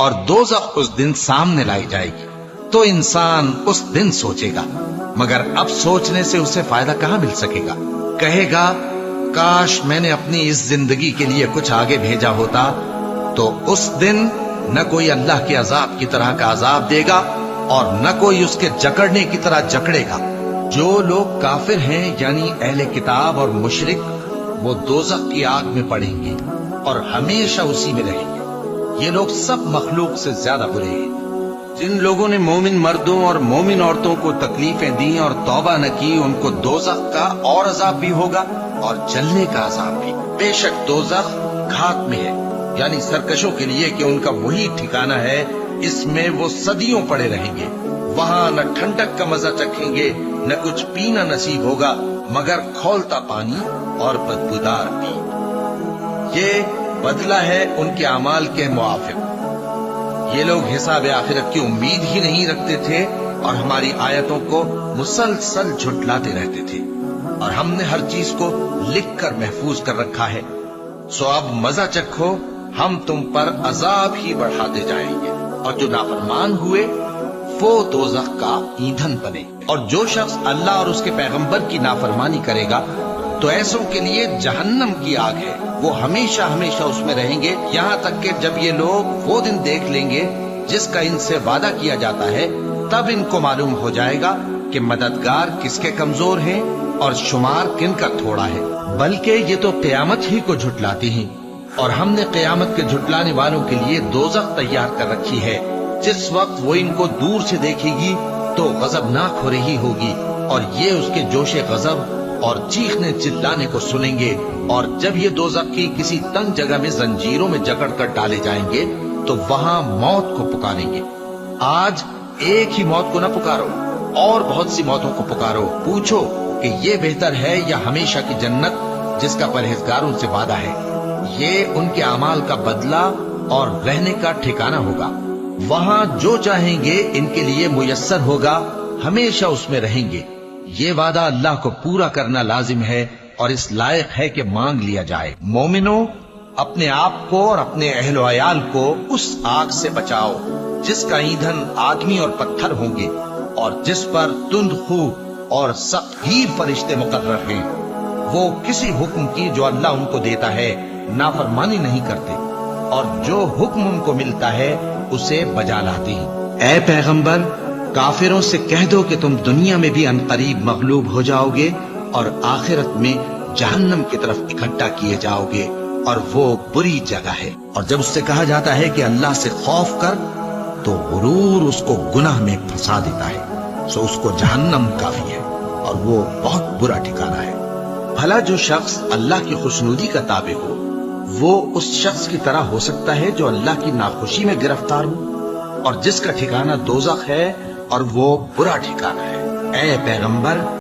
اور دوزخ اس دن سامنے لائی جائے گی تو انسان اس دن سوچے گا، مگر اب سوچنے سے اسے فائدہ کہاں مل سکے گا؟ کہے گا کاش میں نے اپنی اس زندگی کے لیے کچھ آگے بھیجا ہوتا۔ تو اس دن نہ کوئی اللہ کے عذاب کی طرح کا عذاب دے گا اور نہ کوئی اس کے جکڑنے کی طرح جکڑے گا۔ جو لوگ کافر ہیں یعنی اہل کتاب اور مشرک، وہ دوزخ کی آگ میں پڑیں گے اور ہمیشہ اسی میں رہیں گے۔ یہ لوگ سب مخلوق سے زیادہ برے ہیں۔ جن لوگوں نے مومن مردوں اور مومن عورتوں کو تکلیفیں دیں اور توبہ نہ کی، ان کو دوزخ کا اور عذاب بھی ہوگا اور جلنے کا عذاب بھی۔ بے شک دوزخ گھات میں ہے، یعنی سرکشوں کے لیے کہ ان کا وہی ٹھکانہ ہے، اس میں وہ صدیوں پڑے رہیں گے۔ وہاں نہ ٹھنڈک کا مزہ چکھیں گے، نہ کچھ پینا نصیب ہوگا مگر کھولتا پانی اور بدبودار پیپ۔ یہ بدلہ ہے ان کے اعمال کے موافق۔ یہ لوگ حساب آخرت کی امید ہی نہیں رکھتے تھے اور ہماری آیتوں کو مسلسل جھٹلاتے رہتے تھے، اور ہم نے ہر چیز کو لکھ کر محفوظ کر رکھا ہے۔ سو اب مزہ چکھو، ہم تم پر عذاب ہی بڑھاتے جائیں گے، اور جو نافرمان ہوئے وہ دوزخ کا ایندھن بنے۔ اور جو شخص اللہ اور اس کے پیغمبر کی نافرمانی کرے گا تو ایسوں کے لیے جہنم کی آگ ہے، وہ ہمیشہ ہمیشہ اس میں رہیں گے، یہاں تک کہ جب یہ لوگ وہ دن دیکھ لیں گے جس کا ان سے وعدہ کیا جاتا ہے، تب ان کو معلوم ہو جائے گا کہ مددگار کس کے کمزور ہیں اور شمار کن کا تھوڑا ہے۔ بلکہ یہ تو قیامت ہی کو جھٹلاتی ہیں، اور ہم نے قیامت کے جھٹلانے والوں کے لیے دوزخ تیار کر رکھی ہے۔ جس وقت وہ ان کو دور سے دیکھے گی تو غضبناک ہو رہی ہوگی، اور یہ اس کے جوش غضب اور چیخنے چلانے کو سنیں گے۔ اور جب یہ دوزخ کی کسی تنگ جگہ میں زنجیروں میں جکڑ کر ڈالے جائیں گے تو وہاں موت کو پکاریں گے۔ آج ایک ہی موت کو نہ پکارو، اور بہت سی موتوں کو پکارو، پوچھو کہ یہ بہتر ہے یا ہمیشہ کی جنت جس کا پرہیزگاروں سے وعدہ ہے۔ یہ ان کے اعمال کا بدلہ اور رہنے کا ٹھکانہ ہوگا، وہاں جو چاہیں گے ان کے لیے میسر ہوگا، ہمیشہ اس میں رہیں گے۔ یہ وعدہ اللہ کو پورا کرنا لازم ہے اور اس لائق ہے کہ مانگ لیا جائے۔ مومنو، اپنے آپ کو اور اپنے اہل و عیال کو اس آگ سے بچاؤ جس کا ایندھن آدمی اور پتھر ہوں گے، اور جس پر تند خو اور سخت گیر فرشتے مقرر ہیں۔ وہ کسی حکم کی جو اللہ ان کو دیتا ہے نافرمانی نہیں کرتے، اور جو حکم ان کو ملتا ہے اسے بجا لاتے ہیں۔ اے پیغمبر، کافروں سے کہہ دو کہ تم دنیا میں بھی عنقریب مغلوب ہو جاؤ گے اور آخرت میں جہنم کی طرف اکٹھا کیے جاؤ گے، اور وہ بری جگہ ہے۔ اور جب اس سے کہا جاتا ہے کہ اللہ سے خوف کر تو غرور اس کو گناہ میں پھنسا دیتا ہے، سو اس کو جہنم کافی ہے اور وہ بہت برا ٹھکانہ ہے۔ بھلا جو شخص اللہ کی خوشنودی کا تابع ہو وہ اس شخص کی طرح ہو سکتا ہے جو اللہ کی ناخوشی میں گرفتار ہو، اور جس کا ٹھکانہ دوزخ ہے اور وہ برا ٹھکانہ ہے۔ اے پیغمبر،